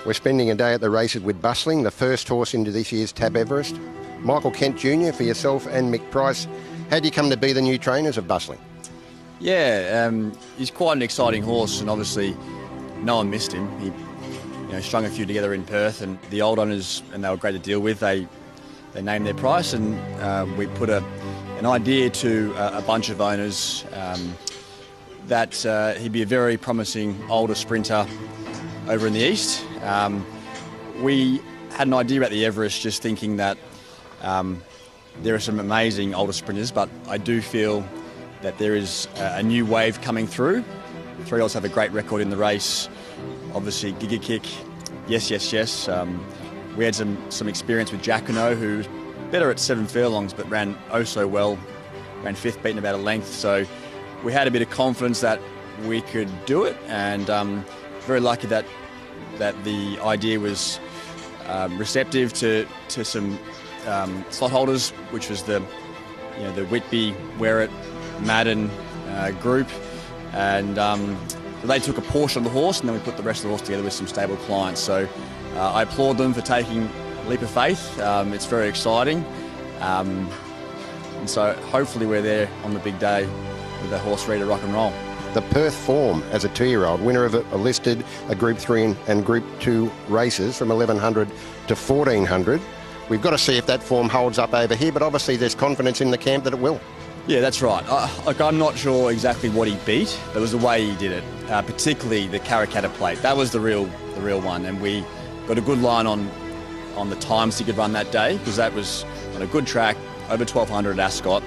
We're spending a day at the races with Bustling, the first horse into this year's Tab Everest. Michael Kent Jr. for yourself and Mick Price. How do you come to be the new trainers of Bustling? Yeah, he's quite an exciting horse, and obviously no one missed him. He strung a few together in Perth, and the old owners, and they were great to deal with. They named their price, and we put an idea to a bunch of owners that he'd be a very promising older sprinter over in the east. We had an idea about the Everest, just thinking that there are some amazing older sprinters, but I do feel that there is a new wave coming through. Three olds have a great record in the race. Obviously, Giga Kick, yes. We had some experience with Jacquino, who's better at 7 furlongs, but ran oh so well, ran fifth, beaten about a length. So we had a bit of confidence that we could do it, and very lucky that the idea was receptive to some slot holders, which was the Whitby, Werrett, Madden group, and they took a portion of the horse, and then we put the rest of the horse together with some stable clients. So I applaud them for taking a leap of faith. It's very exciting, and so hopefully we're there on the big day with the horse ready to rock and roll. The Perth form as a 2-year-old, winner of a listed a Group 3 and Group 2 races from 1100 to 1400. We've got to see if that form holds up over here, but obviously there's confidence in the camp that it will. Yeah, that's right. I'm not sure exactly what he beat, but it was the way he did it, particularly the Karrakatta Plate. That was the real one, and we got a good line on the times he could run that day, because that was on a good track, over 1200 at Ascot.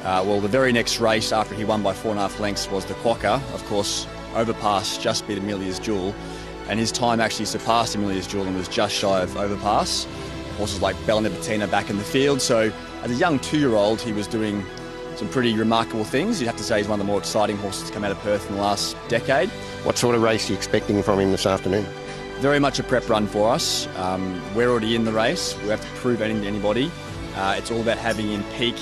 Well, the very next race after he won by 4.5 lengths was the Quokka. Of course, overpass just beat Amelia's Jewel, and his time actually surpassed Amelia's Jewel and was just shy of overpass. Horses like Bella Nipotina back in the field. So as a young 2-year-old, he was doing some pretty remarkable things. You'd have to say he's one of the more exciting horses to come out of Perth in the last decade. What sort of race are you expecting from him this afternoon? Very much a prep run for us. We're already in the race. We have to prove anything to anybody. It's all about having him peak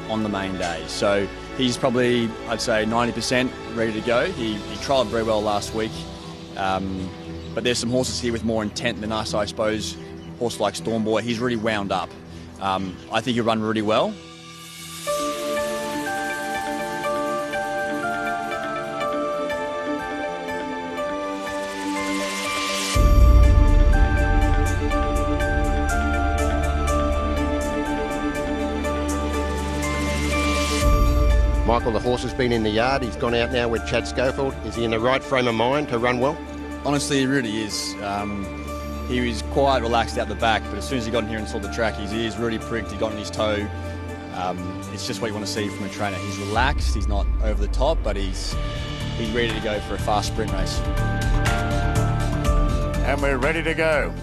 on the main day. So he's probably, I'd say, 90% ready to go. He trialled very well last week. But there's some horses here with more intent than us, I suppose. A horse like Stormboy, he's really wound up. I think he'll run really well. Michael, the horse has been in the yard. He's gone out now with Chad Schofield. Is he in the right frame of mind to run well? Honestly, he really is. He was quite relaxed out the back, but as soon as he got in here and saw the track, his ears really pricked, he got on his toe. It's just what you want to see from a trainer. He's relaxed, he's not over the top, but he's ready to go for a fast sprint race. And we're ready to go.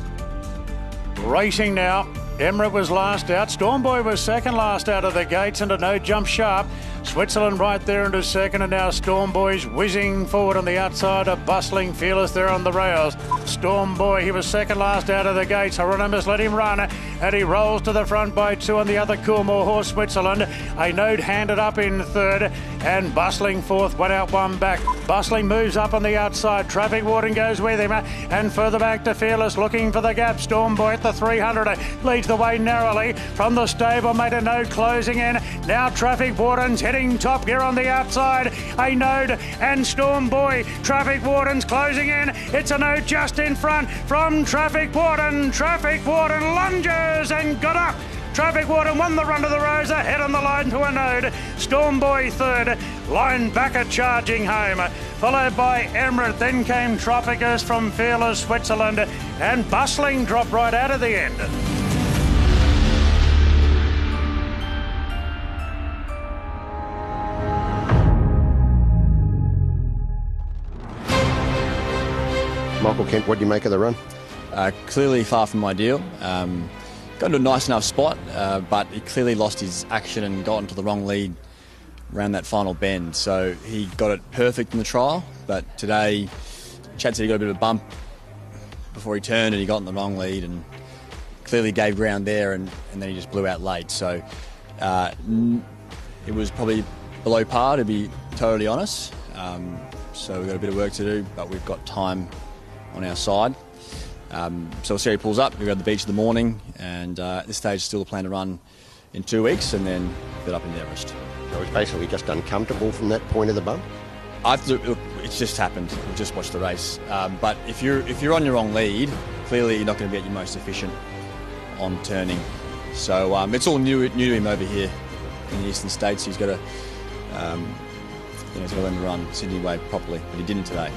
Racing now. Emirates was last out. Stormboy was second last out of the gates, and a no jump sharp. Switzerland right there into second, and now Stormboy's whizzing forward on the outside of Bustling, Fearless there on the rails. Stormboy, he was second last out of the gates. Hieronymus let him run, and he rolls to the front by 2 on the other Coolmore horse, Switzerland. A note handed up in third, and Bustling fourth, 1 out, 1 back. Bustling moves up on the outside. Traffic Warden goes with him, and further back to Fearless, looking for the gap. Stormboy at the 300, leads the way narrowly from the stable, made a note closing in. Now Traffic Warden's heading top gear on the outside. A note and Stormboy. Traffic Warden's closing in. It's a note just in front from Traffic Warden. Traffic Warden lunges and got up. Traffic Warden won the run to the rose, ahead on the line to a node. Stormboy third, Linebacker charging home, followed by Emirates. Then came Tropicus from Fearless, Switzerland, and Bustling dropped right out of the end. Michael Kent, what do you make of the run? Clearly far from ideal. Got into a nice enough spot, but he clearly lost his action and got into the wrong lead around that final bend. So he got it perfect in the trial, but today Chad said he got a bit of a bump before he turned and he got in the wrong lead and clearly gave ground there, and then he just blew out late. So it was probably below par, to be totally honest. So we've got a bit of work to do, but we've got time on our side. So we'll see how he pulls up. We go to the beach in the morning, and at this stage still a plan to run in 2 weeks and then get up into Everest. So it's basically just uncomfortable from that point of the bump? It's just happened. We've just watched the race. But if you're on your wrong lead, clearly you're not going to be at your most efficient on turning. So it's all new to him over here in the eastern states. He's got to he's got to learn to run Sydney way properly, but he didn't today.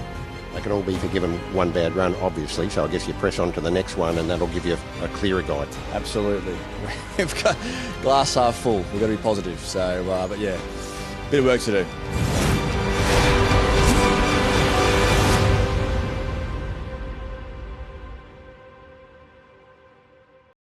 They can all be forgiven one bad run, obviously, so I guess you press on to the next one and that'll give you a clearer guide. Absolutely. We've got glass half full. We've got to be positive. So, but yeah, bit of work to do.